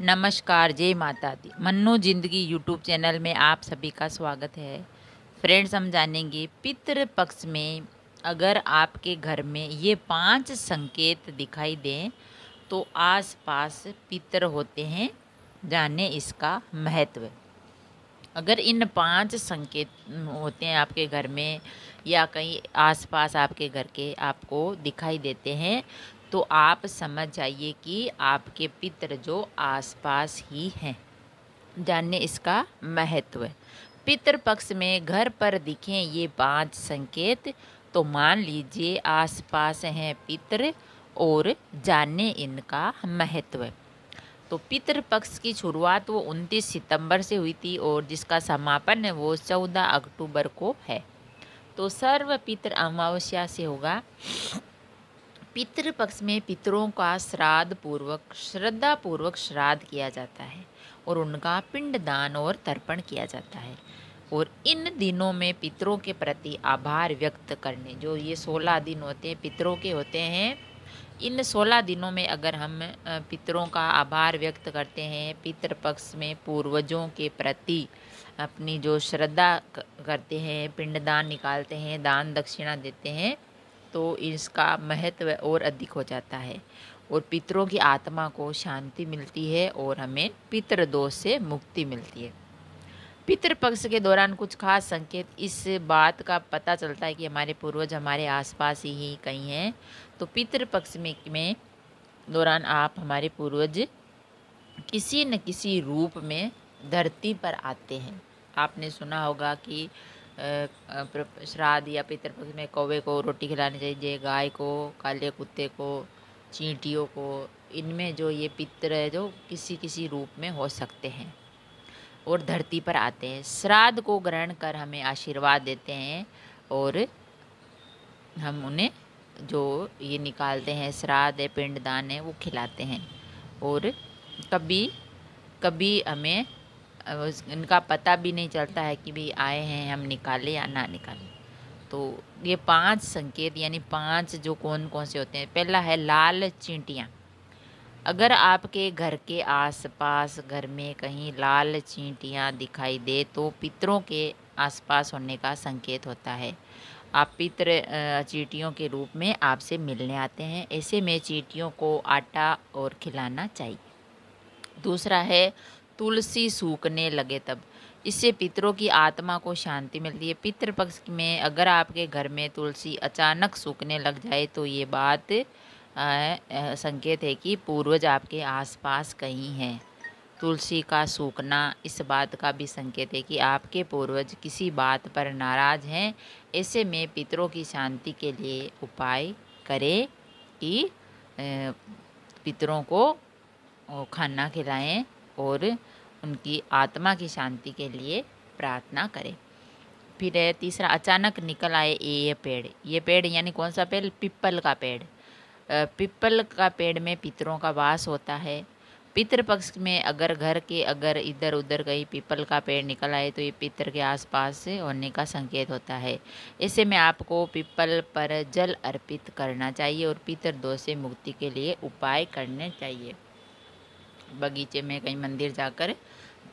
नमस्कार, जय माता दी। मन्नू जिंदगी यूट्यूब चैनल में आप सभी का स्वागत है। फ्रेंड्स, हम जानेंगे पितृ पक्ष में अगर आपके घर में ये 5 संकेत दिखाई दें तो आसपास पितृ होते हैं। जाने इसका महत्व। अगर इन 5 संकेत होते हैं आपके घर में या कहीं आसपास आपके घर के आपको दिखाई देते हैं तो आप समझ जाइए कि आपके पितृ जो आसपास ही हैं। जानने इसका महत्व। पितृपक्ष में घर पर दिखें ये 5 संकेत तो मान लीजिए आसपास हैं पितृ और जानने इनका महत्व। तो पितृपक्ष की शुरुआत वो 29 सितंबर से हुई थी और जिसका समापन है वो 14 अक्टूबर को है। तो सर्व पितृ अमावस्या से होगा। पितृपक्ष में पितरों का श्राद्ध पूर्वक श्रद्धा पूर्वक श्राद्ध किया जाता है और उनका पिंडदान और तर्पण किया जाता है। और इन दिनों में पितरों के प्रति आभार व्यक्त करने, जो ये 16 दिन होते हैं पितरों के होते हैं, इन 16 दिनों में अगर हम पितरों का आभार व्यक्त करते हैं, पितृपक्ष में पूर्वजों के प्रति अपनी जो श्रद्धा करते हैं, पिंडदान निकालते हैं, दान दक्षिणा देते हैं, तो इसका महत्व और अधिक हो जाता है और पितरों की आत्मा को शांति मिलती है और हमें पितृदोष से मुक्ति मिलती है। पितृपक्ष के दौरान कुछ खास संकेत इस बात का पता चलता है कि हमारे पूर्वज हमारे आसपास ही कहीं हैं। तो पितृपक्ष में दौरान आप हमारे पूर्वज किसी न किसी रूप में धरती पर आते हैं। आपने सुना होगा कि श्राद्ध या पितृपक्ष में कौवे को रोटी खिलानी चाहिए, गाय को, काले कुत्ते को, चींटियों को। इनमें जो ये पितृ है जो किसी किसी रूप में हो सकते हैं और धरती पर आते हैं। श्राद्ध को ग्रहण कर हमें आशीर्वाद देते हैं और हम उन्हें जो ये निकालते हैं श्राद्ध है, पिंडदान है, वो खिलाते हैं। और कभी कभी हमें इनका पता भी नहीं चलता है कि भी आए हैं, हम निकालें या ना निकालें। तो ये 5 संकेत यानी 5 जो कौन कौन से होते हैं। पहला है लाल चींटियाँ। अगर आपके घर के आसपास घर में कहीं लाल चींटियाँ दिखाई दे तो पितरों के आसपास होने का संकेत होता है। आप पितृ चींटियों के रूप में आपसे मिलने आते हैं। ऐसे में चींटियों को आटा और खिलाना चाहिए। दूसरा है तुलसी सूखने लगे तब, इससे पितरों की आत्मा को शांति मिलती है। पितृपक्ष में अगर आपके घर में तुलसी अचानक सूखने लग जाए तो ये बात संकेत है कि पूर्वज आपके आसपास कहीं हैं। तुलसी का सूखना इस बात का भी संकेत है कि आपके पूर्वज किसी बात पर नाराज हैं। ऐसे में पितरों की शांति के लिए उपाय करें कि पितरों को खाना खिलाएं और उनकी आत्मा की शांति के लिए प्रार्थना करें। फिर है तीसरा, अचानक निकल आए ये पेड़। ये पेड़ यानी कौन सा पेड़? पीपल का पेड़। पीपल का पेड़ में पितरों का वास होता है। पितृपक्ष में अगर घर के अगर इधर उधर कहीं पीपल का पेड़ निकल आए तो ये पितर के आसपास होने का संकेत होता है। ऐसे में आपको पीपल पर जल अर्पित करना चाहिए और पितर दोष से मुक्ति के लिए उपाय करने चाहिए। बगीचे में कहीं मंदिर जाकर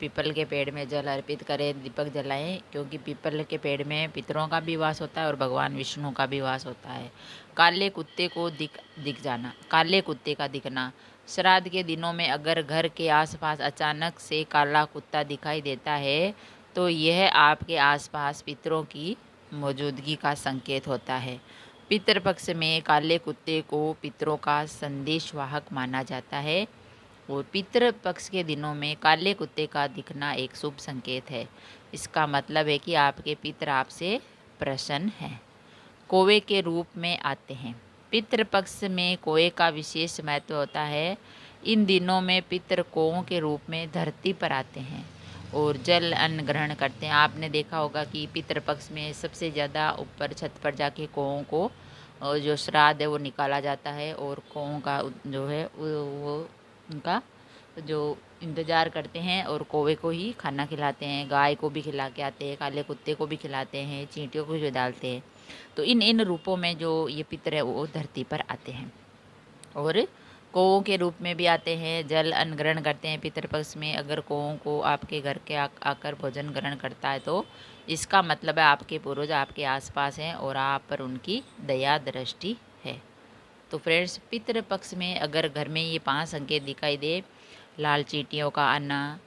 पीपल के पेड़ में जल अर्पित करें, दीपक जलाएं, क्योंकि पीपल के पेड़ में पितरों का भी वास होता है और भगवान विष्णु का भी वास होता है। काले कुत्ते को दिख जाना। काले कुत्ते का दिखना, श्राद्ध के दिनों में अगर घर के आसपास अचानक से काला कुत्ता दिखाई देता है तो यह आपके आसपास पितरों की मौजूदगी का संकेत होता है। पितृपक्ष में काले कुत्ते को पितरों का संदेशवाहक माना जाता है और पितृपक्ष के दिनों में काले कुत्ते का दिखना एक शुभ संकेत है। इसका मतलब है कि आपके पितर आपसे प्रसन्न हैं। कौवे के रूप में आते हैं। पितृपक्ष में कौवे का विशेष महत्व होता है। इन दिनों में पितर कौवों के रूप में धरती पर आते हैं और जल अन्न ग्रहण करते हैं। आपने देखा होगा कि पितृपक्ष में सबसे ज़्यादा ऊपर छत पर जाके कौवों को और जो श्राद्ध है वो निकाला जाता है और कौवों का जो है वो उनका जो इंतज़ार करते हैं और कौवे को ही खाना खिलाते हैं, गाय को भी खिला के आते हैं, काले कुत्ते को भी खिलाते हैं, चींटियों को भी डालते हैं। तो इन रूपों में जो ये पितर है वो धरती पर आते हैं और कौओं के रूप में भी आते हैं, जल अन्न ग्रहण करते हैं पितृपक्ष में। अगर कौओं को आपके घर के आकर भोजन ग्रहण करता है तो इसका मतलब है आपके पूर्वज आपके आसपास हैं और आप पर उनकी दया दृष्टि है। तो फ्रेंड्स, पितृपक्ष में अगर घर में ये 5 संकेत दिखाई दे, लाल चींटियों का आना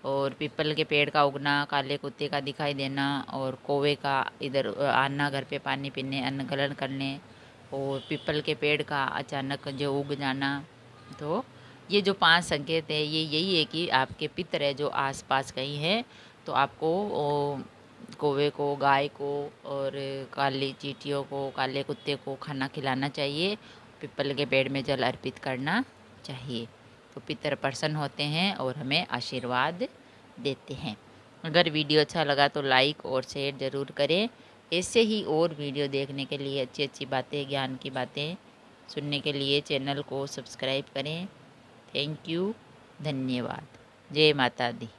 और पीपल के पेड़ का उगना, काले कुत्ते का दिखाई देना और कौवे का इधर आना, घर पे पानी पीने, अन्न ग्रहण करने और पीपल के पेड़ का अचानक जो उग जाना, तो ये जो 5 संकेत है ये यही है कि आपके पितर है जो आसपास कहीं है। तो आपको कौवे को, गाय को और काली चींटियों को, काले कुत्ते को खाना खिलाना चाहिए, पीपल के पेड़ में जल अर्पित करना चाहिए। तो पितर प्रसन्न होते हैं और हमें आशीर्वाद देते हैं। अगर वीडियो अच्छा लगा तो लाइक और शेयर ज़रूर करें। ऐसे ही और वीडियो देखने के लिए, अच्छी अच्छी बातें, ज्ञान की बातें सुनने के लिए चैनल को सब्सक्राइब करें। थैंक यू, धन्यवाद। जय माता दी।